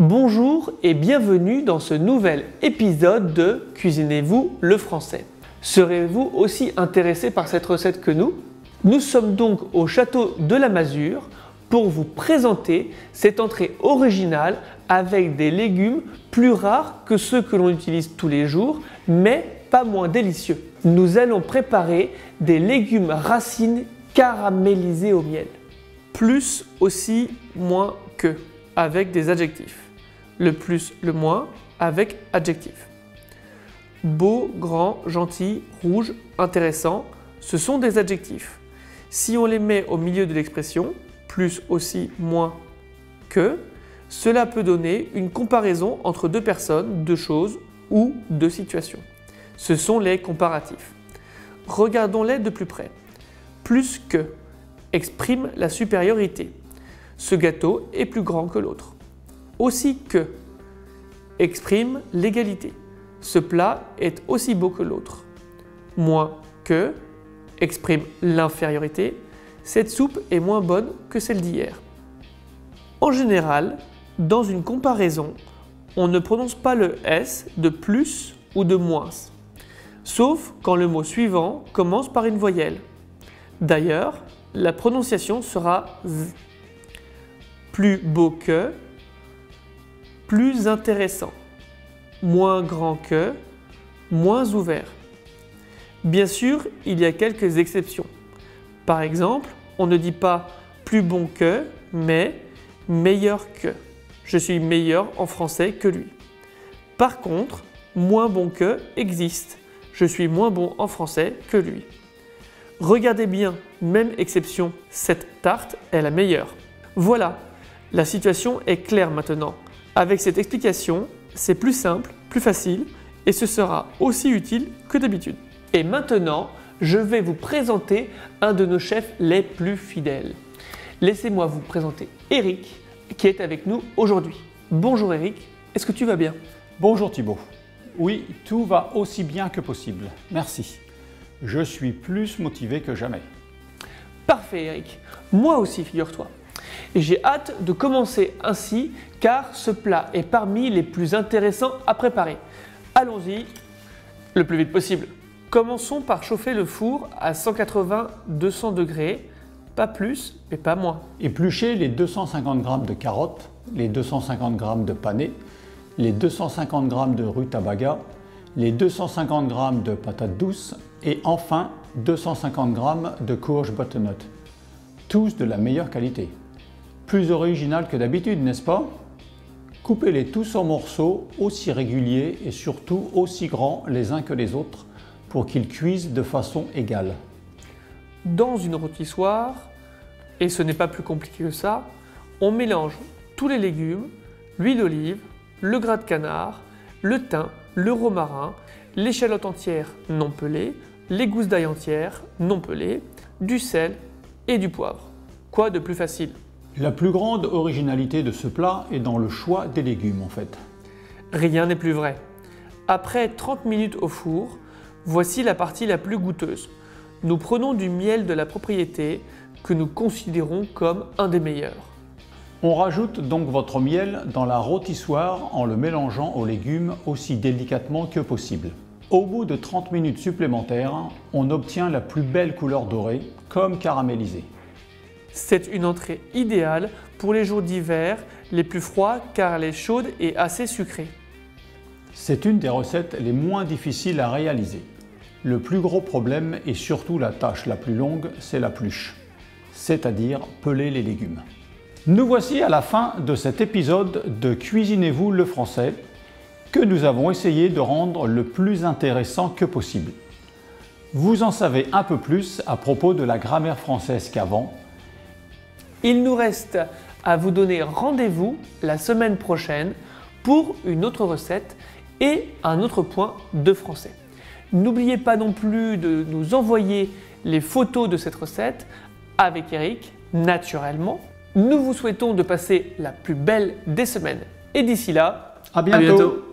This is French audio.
Bonjour et bienvenue dans ce nouvel épisode de Cuisinez-vous le français. Serez-vous aussi intéressé par cette recette que nous? Nous sommes donc au château de la Masure pour vous présenter cette entrée originale avec des légumes plus rares que ceux que l'on utilise tous les jours, mais pas moins délicieux. Nous allons préparer des légumes racines caramélisés au miel. Plus, aussi, moins que, avec des adjectifs. Le plus, le moins, avec adjectif. Beau, grand, gentil, rouge, intéressant, ce sont des adjectifs. Si on les met au milieu de l'expression, plus, aussi, moins, que, cela peut donner une comparaison entre deux personnes, deux choses ou deux situations. Ce sont les comparatifs. Regardons-les de plus près. Plus que exprime la supériorité. Ce gâteau est plus grand que l'autre. Aussi que exprime l'égalité. Ce plat est aussi beau que l'autre. Moins que exprime l'infériorité. Cette soupe est moins bonne que celle d'hier. En général, dans une comparaison, on ne prononce pas le S de plus ou de moins, sauf quand le mot suivant commence par une voyelle. D'ailleurs, la prononciation sera Z. Plus beau que, plus intéressant, moins grand que, moins ouvert. Bien sûr, il y a quelques exceptions. Par exemple, on ne dit pas plus bon que, mais meilleur que. Je suis meilleur en français que lui. Par contre, moins bon que existe. Je suis moins bon en français que lui. Regardez bien, même exception, cette tarte est la meilleure. Voilà, la situation est claire maintenant. Avec cette explication, c'est plus simple, plus facile et ce sera aussi utile que d'habitude. Et maintenant, je vais vous présenter un de nos chefs les plus fidèles. Laissez-moi vous présenter Eric qui est avec nous aujourd'hui. Bonjour Eric, est-ce que tu vas bien? Bonjour Thibaut. Oui, tout va aussi bien que possible. Merci. Je suis plus motivé que jamais. Parfait Eric, moi aussi figure-toi. Et j'ai hâte de commencer ainsi car ce plat est parmi les plus intéressants à préparer. Allons-y le plus vite possible. Commençons par chauffer le four à 180-200 degrés, pas plus mais pas moins. Épluchez les 250 g de carottes, les 250 g de panais, les 250 g de rutabaga, les 250 g de patates douces et enfin 250 g de courges butternut. Tous de la meilleure qualité. Plus original que d'habitude, n'est-ce pas? Coupez-les tous en morceaux aussi réguliers et surtout aussi grands les uns que les autres pour qu'ils cuisent de façon égale. Dans une rôtissoire, et ce n'est pas plus compliqué que ça, on mélange tous les légumes, l'huile d'olive, le gras de canard, le thym, le romarin, l'échalote entière non pelée, les gousses d'ail entières non pelées, du sel et du poivre. Quoi de plus facile? La plus grande originalité de ce plat est dans le choix des légumes en fait. Rien n'est plus vrai. Après 30 minutes au four, voici la partie la plus goûteuse. Nous prenons du miel de la propriété que nous considérons comme un des meilleurs. On rajoute donc votre miel dans la rôtissoire en le mélangeant aux légumes aussi délicatement que possible. Au bout de 30 minutes supplémentaires, on obtient la plus belle couleur dorée, comme caramélisée. C'est une entrée idéale pour les jours d'hiver les plus froids car elle est chaude et assez sucrée. C'est une des recettes les moins difficiles à réaliser. Le plus gros problème et surtout la tâche la plus longue, c'est la pluche, c'est-à-dire peler les légumes. Nous voici à la fin de cet épisode de Cuisinez-vous le français que nous avons essayé de rendre le plus intéressant que possible. Vous en savez un peu plus à propos de la grammaire française qu'avant. Il nous reste à vous donner rendez-vous la semaine prochaine pour une autre recette et un autre point de français. N'oubliez pas non plus de nous envoyer les photos de cette recette avec Eric, naturellement. Nous vous souhaitons de passer la plus belle des semaines. Et d'ici là, à bientôt.